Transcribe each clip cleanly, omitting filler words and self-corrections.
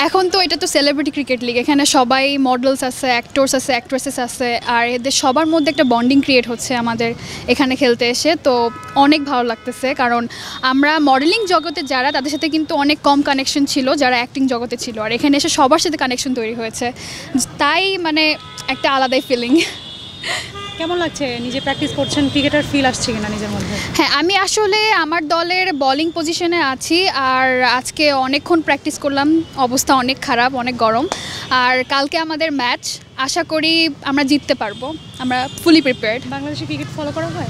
এখন তো এটা তো সেলিব্রিটি ক্রিকেট লিগ, এখানে সবাই মডেলস আছে, অ্যাক্টরস আছে, অ্যাক্ট্রেসেস আছে, আর এদের সবার মধ্যে একটা বন্ডিং ক্রিয়েট হচ্ছে আমাদের এখানে খেলতে এসে। তো অনেক ভালো লাগতেছে, কারণ আমরা মডেলিং জগতে যারা, তাদের সাথে কিন্তু অনেক কম কানেকশন ছিল যারা অ্যাক্টিং জগতে ছিল, আর এখানে এসে সবার সাথে কানেকশন তৈরি হয়েছে, তাই মানে একটা আলাদাই ফিলিং। কেমন লাগছে? নিজে প্র্যাকটিস করছেন, ক্রিকেটার ফিল আসছে কিনা নিজের মধ্যে? হ্যাঁ, আমি আসলে আমার দলের বোলিং পজিশনে আছি, আর আজকে অনেকক্ষণ প্র্যাকটিস করলাম, অবস্থা অনেক খারাপ, অনেক গরম। আর কালকে আমাদের ম্যাচ, আশা করি আমরা জিততে পারবো, আমরা ফুলি প্রিপেয়ার্ড। বাংলাদেশে ক্রিকেট ফলো করা হয়?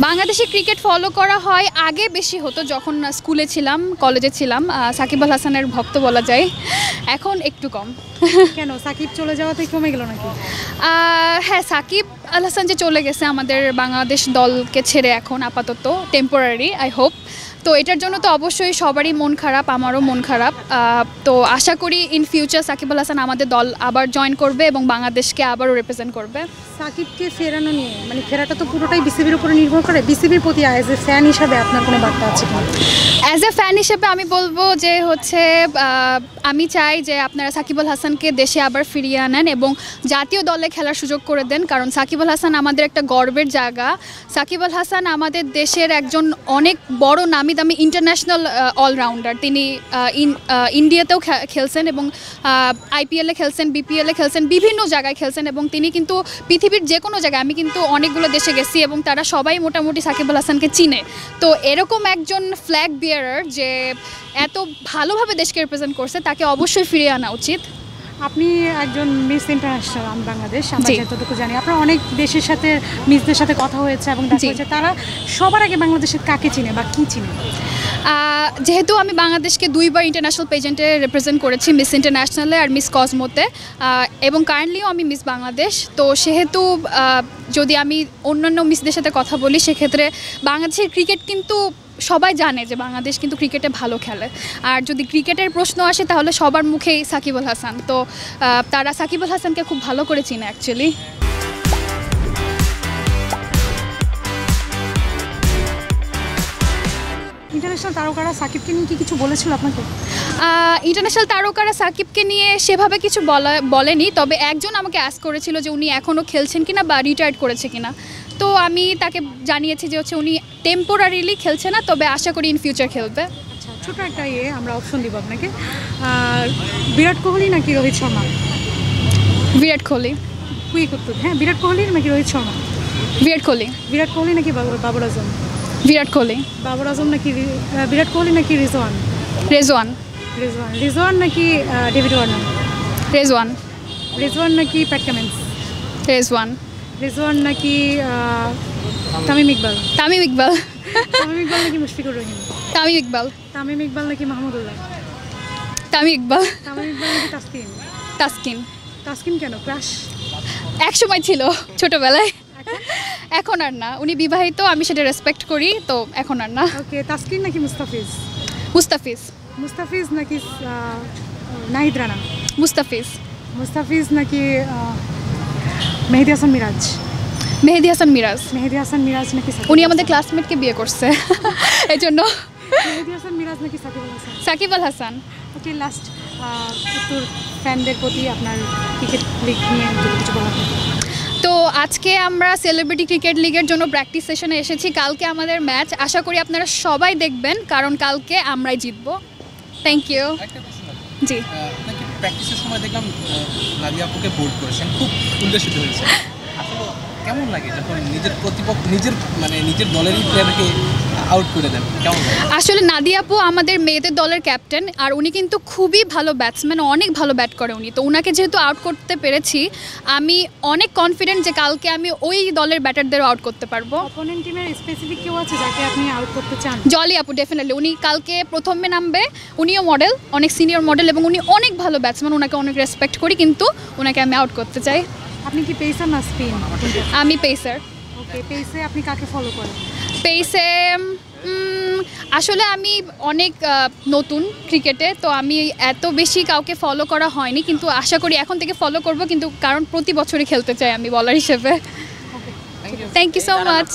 বাংলাদেশে ক্রিকেট ফলো করা হয়, আগে বেশি হতো যখন স্কুলে ছিলাম, কলেজে ছিলাম, সাকিব আল হাসানের ভক্ত বলা যায়। এখন একটু কম। কেন, সাকিব চলে যাওয়াতে কমে গেল নাকি? হ্যাঁ, সাকিব আল হাসান যে চলে গেছে আমাদের বাংলাদেশ দলকে ছেড়ে এখন আপাতত, টেম্পোরারি আই হোপ, তো এটার জন্য তো অবশ্যই সবারই মন খারাপ, আমারও মন খারাপ। তো আশা করি ইন ফিউচার সাকিব আল হাসান আমাদের দল আবার জয়েন করবে এবং বাংলাদেশকে আবারও রিপ্রেজেন্ট করবে। সাকিবকে ফেরানো নিয়ে, মানে ফেরাটা তো পুরোটাই বিসিবির উপরে নির্ভর করে, বিসিবির প্রতি অ্যাজ এ ফ্যান হিসাবে আপনার কোনো বার্তা আছে কি? অ্যাজ এ ফ্যান হিসেবে আমি বলবো যে হচ্ছে আমি চাই যে আপনারা সাকিব আল হাসানকে দেশে আবার ফিরিয়ে আনেন এবং জাতীয় দলে খেলার সুযোগ করে দেন, কারণ সাকিব আল হাসান আমাদের একটা গর্বের জায়গা। সাকিব আল হাসান আমাদের দেশের একজন অনেক বড় নামি দামি ইন্টারন্যাশনাল অলরাউন্ডার। তিনি ইন্ডিয়াতেও খেলছেন এবং আইপিএলে খেলছেন, বিপিএলে খেলছেন, বিভিন্ন জায়গায় খেলছেন, এবং তিনি কিন্তু পৃথিবীর যে কোনো জায়গায়, আমি কিন্তু অনেকগুলো দেশে গেছি এবং তারা সবাই মোটামুটি সাকিব আল হাসানকে চিনে। তো এরকম একজন ফ্ল্যাগ বিয়ারার যে এত ভালোভাবে দেশকে রিপ্রেজেন্ট করছে, তাকে অবশ্যই ফিরিয়ে আনা উচিত। আপনি একজন মিস ইন্টারন্যাশনাল বাংলাদেশ, আমরা যতটুকু জানি আপনার অনেক দেশের সাথে, মিসদের সাথে কথা হয়েছে এবং দেখা হয়েছে, তারা সবার আগে বাংলাদেশের কাকে চিনে বা কী চিনে? যেহেতু আমি বাংলাদেশকে 2বার ইন্টারন্যাশনাল পেজেন্টে রিপ্রেজেন্ট করেছি, মিস ইন্টারন্যাশনালে আর মিস কসমোতে, এবং কারেন্টলিও আমি মিস বাংলাদেশ, তো সেহেতু যদি আমি অন্যান্য মিসদের সাথে কথা বলি, সেক্ষেত্রে বাংলাদেশের ক্রিকেট কিন্তু সবাই জানে যে বাংলাদেশ কিন্তু ক্রিকেটে ভালো খেলে। আর যদি ক্রিকেটের প্রশ্ন আসে তাহলে সবার মুখেই সাকিব আল হাসান, তো তারা সাকিব আল হাসানকে খুব ভালো করে চিনে অ্যাকচুয়ালি। ইন্টারন্যাশনাল তারকারা সাকিবকে নিয়ে কি কিছু বলেছিল আপনাকে? ইন্টারন্যাশনাল তারকারা সাকিবকে নিয়ে সেভাবে কিছু বলেনি, তবে একজন আমাকে আস্ক করেছিল যে উনি এখনও খেলছেন কিনা বা রিটায়ার্ড করেছে কিনা, তো আমি তাকে জানিয়েছি যে হচ্ছে উনি টেম্পোরারিলি খেলছে না, তবে আশা করি ইন ফিউচার খেলবে। আচ্ছা, ছোটো একটা আমরা অপশন দিব আপনাকে, বিরাট কোহলি নাকি রোহিত শর্মা? বিরাট কোহলি। কুইক উত্তর। হ্যাঁ, বিরাট কোহলি নাকি রোহিত শর্মা? বিরাট কোহলি। বিরাট কোহলি নাকি বাবর আজম? বিরাট কোহলি। বাবর আজম নাকি বিরাট কোহলি নাকি রিজওয়ান? রেজওয়ান। রিজওয়ান। রিজওয়ান নাকি ডেভিড ওয়ার্নার? রেজওয়ান। রিজওয়ান নাকি প্যাট কামিন্স? রেজওয়ান। রিজওয়ান নাকি তামিম ইকবাল? তামিম ইকবাল। তামিম ইকবাল নাকি মুশফিকুর রহিম? তামিম ইকবাল। তামিম ইকবাল নাকি মাহমুদুল্লাহ? তামিম ইকবাল। তামিম ইকবাল নাকি তাসকিন? তাসকিন। তাসকিন কেন, ক্রাশ? এক সময় ছিল ছোটবেলায়, এখন আর না। উনি বিবাহিত, আমি সেটা রেসপেক্ট করি, তো এখন আর না। ওকে, তাসকিন নাকি মুস্তাফিজ? মুস্তাফিজ। মুস্তাফিজ নাকি নাহিদ রানা? মুস্তাফিজ। মুস্তাফিজ নাকি মেহেদি হাসান মিরাজ? মেহেদি হাসান মিরাজ। মেহেদি হাসান মিরাজ নাকি উনি আমাদের ক্লাসমেটকে বিয়ে করছে, এই জন্য। মেহেদি হাসান মিরাজ নাকি সাকিব আল হাসান? সাকিব আল হাসান। ওকে, লাস্ট উত্তর ফ্যানদের প্রতি আপনার ক্রিকেট লিগ নিয়ে যদি কিছু বলা হয়। তো আজকে আমরা সেলিব্রিটি ক্রিকেট লিগের জন্য প্র্যাকটিস সেশনে এসেছি, কালকে আমাদের ম্যাচ, আশা করি আপনারা সবাই দেখবেন, কারণ কালকে আমরাই জিতবো। Thank you. জি, আপনাকে প্র্যাকটিসের সময় দেখলাম নাদিয়া আপুকে বোল্ড করেছেন, খুব উল্লাসিত হয়েছে। আসলে কেমন লাগে যখন নিজের প্রতিপক্ষ, নিজের দলেরই প্লেয়ারকে আউট করে দেন, কেমন লাগে? আসলে নাদিয়া আপু আমাদের মেয়েদের দলের ক্যাপ্টেন, আর উনি কিন্তু খুবই ভালো ব্যাটসম্যান, অনেক ভালো ব্যাট করে উনি, তো উনাকে যেহেতু আউট করতে পেরেছি, আমি অনেক কনফিডেন্ট যে কালকে আমি ওই দলের ব্যাটারদেরও আউট করতে পারবো। অপোনেন্ট টিমের স্পেসিফিক কেউ আছে যাকে আপনি আউট করতে চান? জলি আপু, ডেফিনেটলি। উনি কালকে প্রথমে নামবে, উনিও মডেল, অনেক সিনিয়র মডেল, এবং উনি অনেক ভালো ব্যাটসম্যান, ওনাকে অনেক রেসপেক্ট করি, কিন্তু ওনাকে আমি আউট করতে চাই। আপনি কি পেসার না স্পিন? আমি পেসার। ওকে, পেসে আপনি কাকে ফলো করেন? পেসে আসলে আমি অনেক নতুন ক্রিকেটে, তো আমি এত বেশি কাউকে ফলো করা হয়নি, কিন্তু আশা করি এখন থেকে ফলো করব, কিন্তু কারণ প্রতি বছরই খেলতে চাই আমি বলার হিসেবে। Thank you so much.